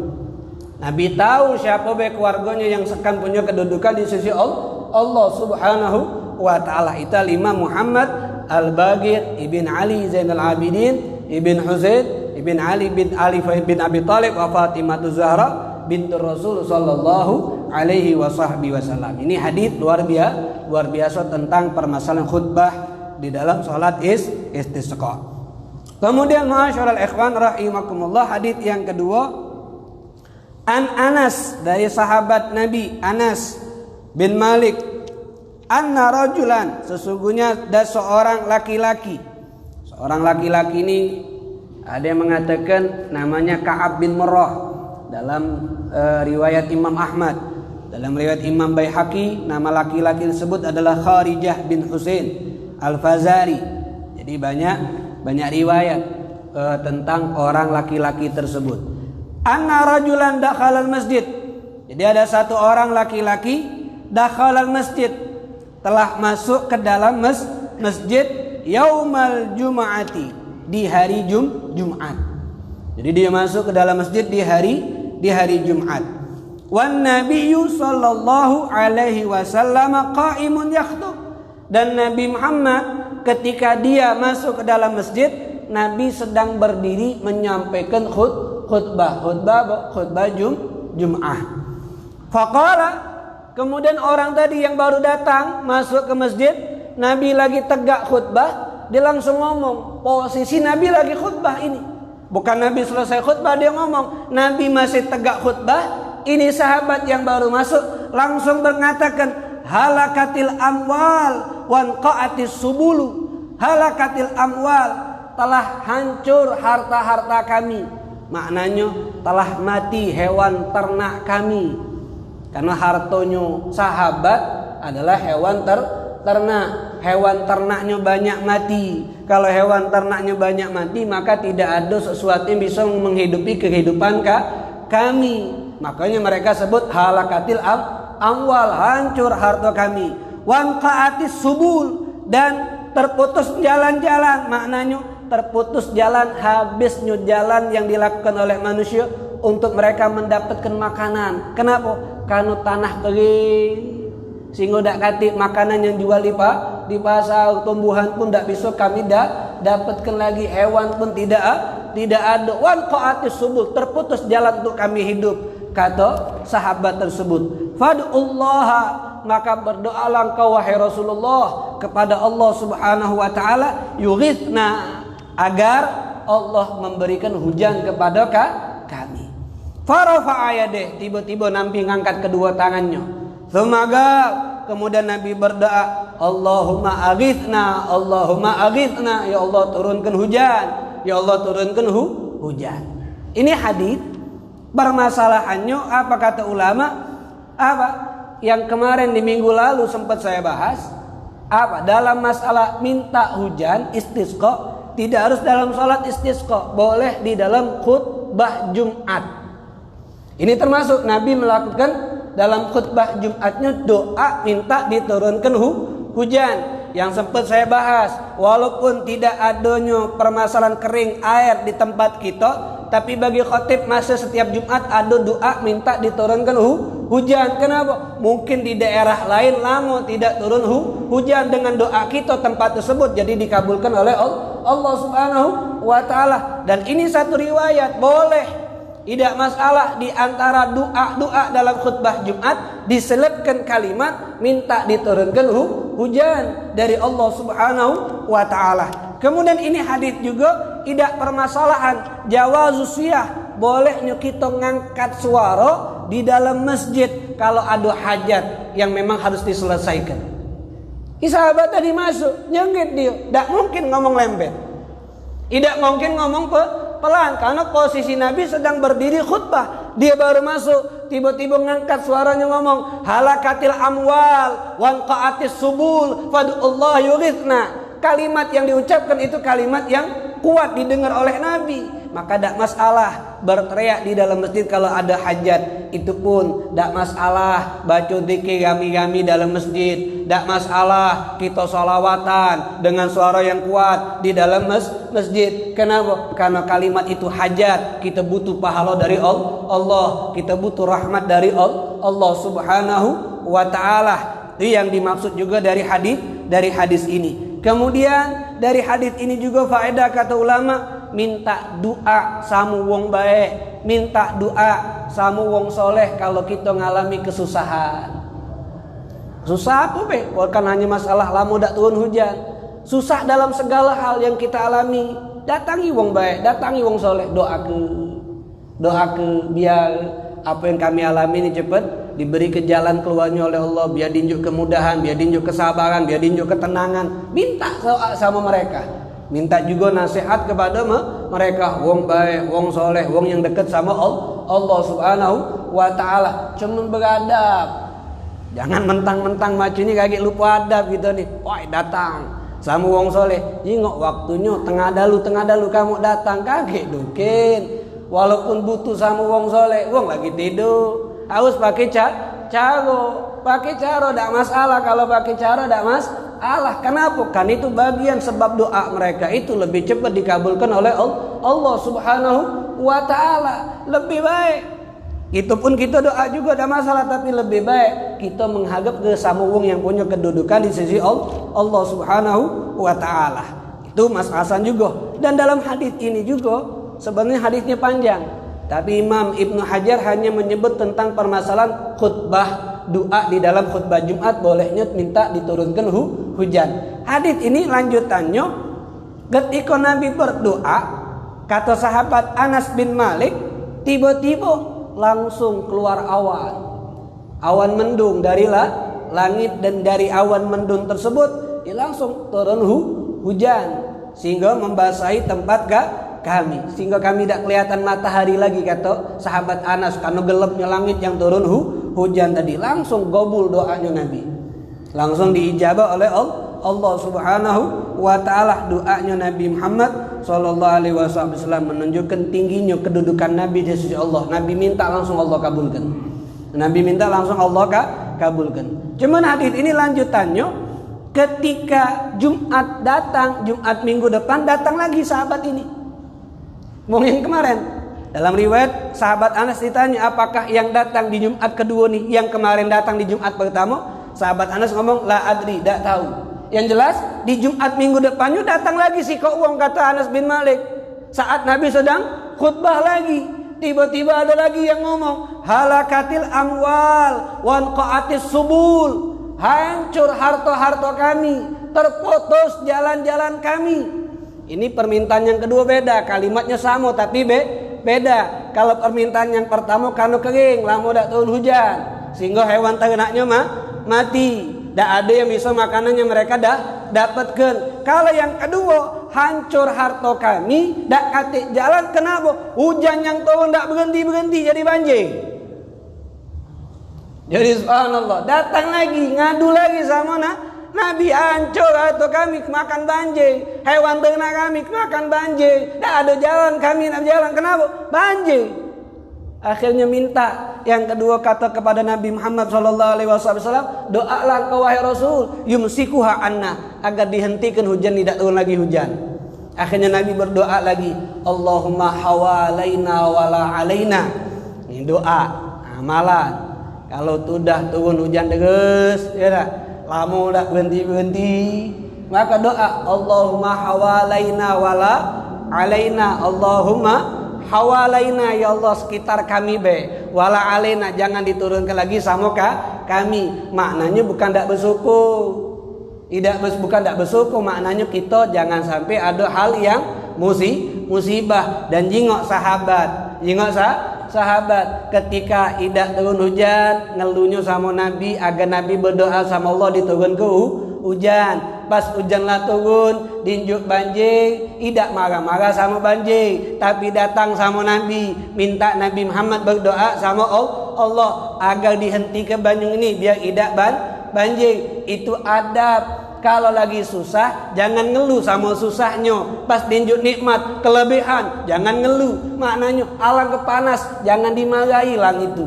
Nabi tahu siapa keluarganya yang sekan punya kedudukan di sisi Allah Subhanahu wa ta'ala. Itu Imam Muhammad Al-Bagir ibn Ali Zainal Abidin ibn Husain ibn Ali bin bin Abi Thalib wa Fatimah Zahra bintur Rasul sallallahu alaihi wasallam. Ini hadis luar biasa tentang permasalahan khutbah di dalam salat istisqa. Kemudian ma'asyiral ikhwan rahimakumullah, hadis yang kedua, An Anas, dari sahabat Nabi Anas bin Malik, anna rajulan, sesungguhnya ada seorang laki-laki. Seorang laki-laki ini ada yang mengatakan namanya Ka'ab bin Murrah dalam riwayat Imam Ahmad. Dalam riwayat Imam Baihaqi, nama laki-laki tersebut adalah Kharijah bin Husain Al-Fazari. Jadi banyak riwayat tentang orang laki-laki tersebut. Anna rajulan dakhalal masjid. Jadi ada satu orang laki-laki dakhalal masjid, telah masuk ke dalam masjid yaumal jum'ati, di hari Jumat. Jadi dia masuk ke dalam masjid di hari Jumat. Wan nabiyyu sallallahu alaihi wasallam qa'imun yakhtub. Dan Nabi Muhammad ketika dia masuk ke dalam masjid, Nabi sedang berdiri menyampaikan khutbah Jum'ah. Faqala, kemudian orang tadi yang baru datang masuk ke masjid, Nabi lagi tegak khutbah, dia langsung ngomong, posisi Nabi lagi khutbah ini. Bukan Nabi selesai khutbah dia ngomong, Nabi masih tegak khutbah. Ini sahabat yang baru masuk langsung mengatakan, halakatil amwal wan qa'atis subulu. Halakatil amwal, telah hancur harta-harta kami. Maknanya telah mati hewan ternak kami. Karena hartonya sahabat adalah hewan ternak. Hewan ternaknya banyak mati. Kalau hewan ternaknya banyak mati, maka tidak ada sesuatu yang bisa menghidupi kehidupan kami. Makanya mereka sebut halakatil amwal, hancur harta kami. Wanqa'atis subul, dan terputus jalan-jalan. Maknanya terputus jalan, habisnya jalan yang dilakukan oleh manusia untuk mereka mendapatkan makanan. Kenapa? Karena tanah kering, sehingga tidak kati makanan yang jual di pasar, tumbuhan pun tidak bisa kami dapatkan lagi, hewan pun tidak ada. Wanqa'atis subul, terputus jalan untuk kami hidup, kata sahabat tersebut. Fad'ullaha, maka berdoalah engkau wahai Rasulullah kepada Allah Subhanahu wa taala, yughithna, agar Allah memberikan hujan kepada kami. Farafa'a yadeh, tiba-tiba Nabi ngangkat kedua tangannya. Semoga kemudian Nabi berdoa, Allahumma aghithna, Allahumma aghithna, ya Allah turunkan hujan, ya Allah turunkan hujan. Ini hadis. Permasalahannya apa kata ulama? Apa yang kemarin di minggu lalu sempat saya bahas? Apa dalam masalah minta hujan istisqa, tidak harus dalam salat istisqa, boleh di dalam khutbah Jumat. Ini termasuk Nabi melakukan dalam khutbah Jumatnya doa minta diturunkan hujan. Yang sempat saya bahas, walaupun tidak adanya permasalahan kering air di tempat kita, tapi bagi khatib masa setiap Jumat ada doa minta diturunkan hujan. Kenapa? Mungkin di daerah lain lama tidak turun hujan, dengan doa kita tempat tersebut jadi dikabulkan oleh Allah Subhanahu wa taala. Dan ini satu riwayat, boleh, tidak masalah di antara doa-doa dalam khutbah Jumat diselipkan kalimat minta diturunkan hujan dari Allah Subhanahu wa taala. Kemudian ini hadis juga tidak permasalahan jawazus siyah, bolehnya kita ngangkat suara di dalam masjid kalau ada hajat yang memang harus diselesaikan. Sahabat tadi masuk nyengit dia, tidak mungkin ngomong lembet, tidak mungkin ngomong pelan, karena posisi Nabi sedang berdiri khutbah. Dia baru masuk, tiba-tiba ngangkat suaranya ngomong, halakatil amwal wanqa'atis subul fad'ullah yughithna. Kalimat yang diucapkan itu kalimat yang kuat didengar oleh Nabi. Maka tidak masalah berteriak di dalam masjid kalau ada hajat. Itu pun tidak masalah baca zikir gami-gami dalam masjid. Tidak masalah kita sholawatan dengan suara yang kuat di dalam masjid. Kenapa? Karena kalimat itu hajat. Kita butuh pahala dari Allah. Kita butuh rahmat dari Allah Subhanahu wa ta'ala. Itu yang dimaksud juga dari hadis ini. Kemudian dari hadis ini juga faedah kata ulama, minta doa samu wong baik, minta doa samu wong soleh kalau kita ngalami kesusahan. Susah apa be? Bukan hanya masalah lama dak turun hujan. Susah dalam segala hal yang kita alami. Datangi wong baik, datangi wong soleh, doaku biar apa yang kami alami ini cepat diberi ke jalan keluarnya oleh Allah, biar dinjuk kemudahan, biar dinjuk kesabaran, biar dinjuk ketenangan. Minta sama mereka. Minta juga nasihat kepada mereka, wong baik, wong soleh, wong yang dekat sama Allah Subhanahu wa ta'ala. Cuman beradab, jangan mentang-mentang maju ini kayak lupa adab gitu nih. Wah, datang sama wong soleh, jingok waktunya tengah dalu kamu datang, kaget dukin. Walaupun butuh sama wong soleh, wong lagi tidur, harus pakai caro, tidak masalah. Kalau pakai caro tidak masalah. Kenapa? Kan itu bagian sebab doa mereka itu lebih cepat dikabulkan oleh Allah Subhanahu wa ta'ala. Lebih baik. Itu pun kita doa juga tidak masalah, tapi lebih baik kita menghadap ke sama wong yang punya kedudukan di sisi Allah Subhanahu wa ta'ala. Itu Mas Hasan juga. Dan dalam hadis ini juga sebenarnya hadisnya panjang, tapi Imam Ibnu Hajar hanya menyebut tentang permasalahan khutbah doa di dalam khutbah Jumat bolehnya minta diturunkan hujan. Hadis ini lanjutannya, ketika Nabi berdoa, kata sahabat Anas bin Malik, tiba-tiba langsung keluar awan mendung dari langit, dan dari awan mendung tersebut langsung turun hujan sehingga membasahi tempat kami, sehingga kami tidak kelihatan matahari lagi, kata sahabat Anas, karena gelapnya langit yang turun hujan tadi. Langsung gobul doanya Nabi, langsung diijabah oleh Allah Subhanahu wa taala. Doanya Nabi Muhammad sallallahu alaihi wasallam menunjukkan tingginya kedudukan Nabi di sisi Allah. Nabi minta langsung Allah kabulkan. Nabi minta langsung Allah kabulkan. Cuman hadis ini lanjutannya, ketika Jumat datang, Jumat minggu depan datang lagi sahabat ini. Mungkin kemarin dalam riwayat sahabat Anas ditanya, apakah yang datang di Jumat kedua nih yang kemarin datang di Jumat pertama? Sahabat Anas ngomong, la adri, tidak tahu. Yang jelas di Jumat minggu depannya datang lagi si kauang, kata Anas bin Malik. Saat Nabi sedang khutbah lagi, tiba-tiba ada lagi yang ngomong, halakatil amwal wan qaatis subul, hancur harta-harta kami, terputus jalan-jalan kami. Ini permintaan yang kedua beda, kalimatnya sama tapi beda. Kalau permintaan yang pertama kanu kering, lama dak turun hujan, sehingga hewan ternaknya mati, dak ada yang bisa makanannya mereka dah dapatkan. Kalau yang kedua, hancur harta kami, dak katik jalan, kenapa? Hujan yang turun dak berhenti jadi banjir. Jadi subhanallah, datang lagi, ngadu lagi sama Nabi, hancur harta kami, makan banjir, hewan ternak kami makan banjir, dak ada jalan, kami nak jalan, kenapa? Banjir. Akhirnya minta yang kedua, kata kepada Nabi Muhammad SAW, doalah engkau wahai Rasul, yumsikuha anna, agar dihentikan hujan, tidak turun lagi hujan. Akhirnya Nabi berdoa lagi, Allahumma hawalaina wala alaina. Ini doa amalan. Kalau sudah turun hujan terus, ya tak? Lama tak berhenti, maka doa Allahumma hawalaina wala alaina, Allahumma hawalaina, ya Allah sekitar kami wala alaina, jangan diturunkan lagi sama kami. Maknanya bukan tak bersyukur, bukan tak bersyukur, maknanya kita jangan sampai ada hal yang musibah. Dan jingok sahabat ketika tidak turun hujan, ngeluhnya sama Nabi agar Nabi berdoa sama Allah diturun ke hujan. Pas hujanlah turun, dinjuk banjir, tidak marah-marah sama banjir, tapi datang sama Nabi, minta Nabi Muhammad berdoa sama Allah agar dihentikan banjir ini biar tidak banjir. Itu adab. Kalau lagi susah, jangan ngeluh sama susahnya. Pas dinjuk nikmat, kelebihan, jangan ngeluh. Maknanya alang kepanas, jangan dimarahi lang itu.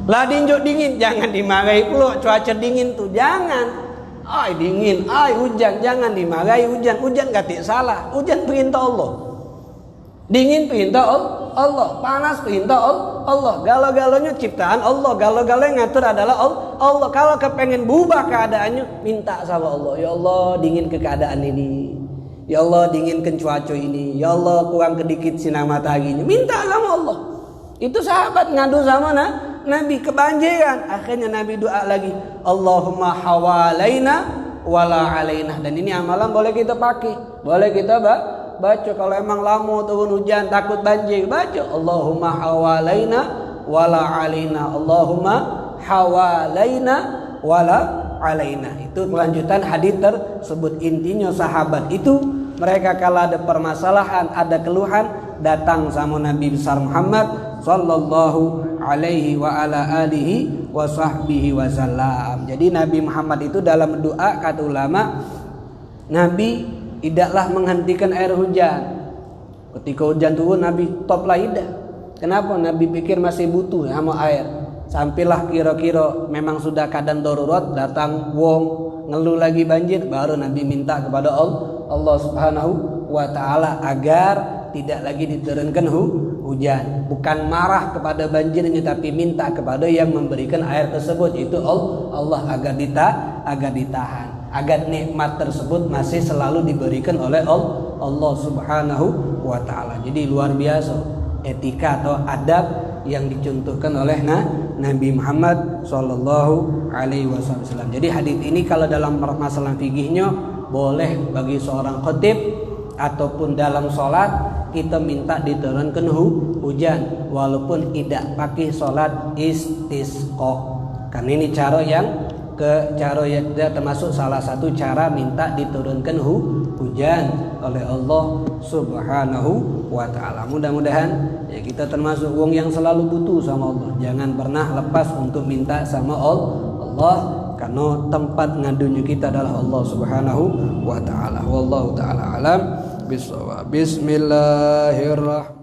Lah dinjuk dingin, jangan dimarahi pula. Cuaca dingin tuh, jangan. Ay dingin, ay hujan, jangan dimarahi hujan. Hujan katik salah, hujan perintah Allah. Dingin perintah Allah, panas perintah Allah. Galau-galaunya ciptaan Allah, galau-galau yang ngatur adalah Allah. Kalau kepengen berubah keadaannya, minta sama Allah. Ya Allah, dingin ke keadaan ini. Ya Allah, dinginkan cuaca ini. Ya Allah, kurang kedikit sinar mataharinya. Minta sama Allah. Itu sahabat ngadu sama Nabi, kebanjiran. Akhirnya Nabi doa lagi, Allahumma hawalaina wala alaina. Dan ini amalan boleh kita pakai, boleh kita baca. Kalau emang lama turun hujan takut banjir, baca Allahumma hawalaina wala alaina, Allahumma hawalaina wala alaina. Itu kelanjutan hadis tersebut. Intinya sahabat itu mereka kalau ada permasalahan, ada keluhan, datang sama Nabi besar Muhammad sallallahu alaihi wa ala alihi wa sahbihi wasallam. Jadi Nabi Muhammad itu dalam doa, kata ulama, Nabi tidaklah menghentikan air hujan. Ketika hujan turun, Nabi top lah tidak. Kenapa? Nabi pikir masih butuh sama air. Sampailah kira-kira memang sudah keadaan darurat, datang wong ngeluh lagi banjir, baru Nabi minta kepada Allah Subhanahu wa taala agar tidak lagi diturunkan hujan. Bukan marah kepada banjirnya, tapi minta kepada yang memberikan air tersebut, itu Allah, agar ditahan, agar nikmat tersebut masih selalu diberikan oleh Allah Subhanahu wa taala. Jadi luar biasa etika atau adab yang dicontohkan oleh Nabi Muhammad sallallahu alaihi wasallam. Jadi hadis ini kalau dalam permasalahan fikihnya boleh bagi seorang khatib ataupun dalam sholat kita minta diturunkan hujan walaupun tidak pakai sholat istisqa. Karena ini cara yang termasuk salah satu cara minta diturunkan hujan oleh Allah Subhanahu wa taala. Mudah-mudahan ya kita termasuk wong yang selalu butuh sama Allah. Jangan pernah lepas untuk minta sama Allah. karena tempat ngadunya kita adalah Allah Subhanahu wa taala. Wallahu taala alam bisawab. Bismillahirrahmanirrahim.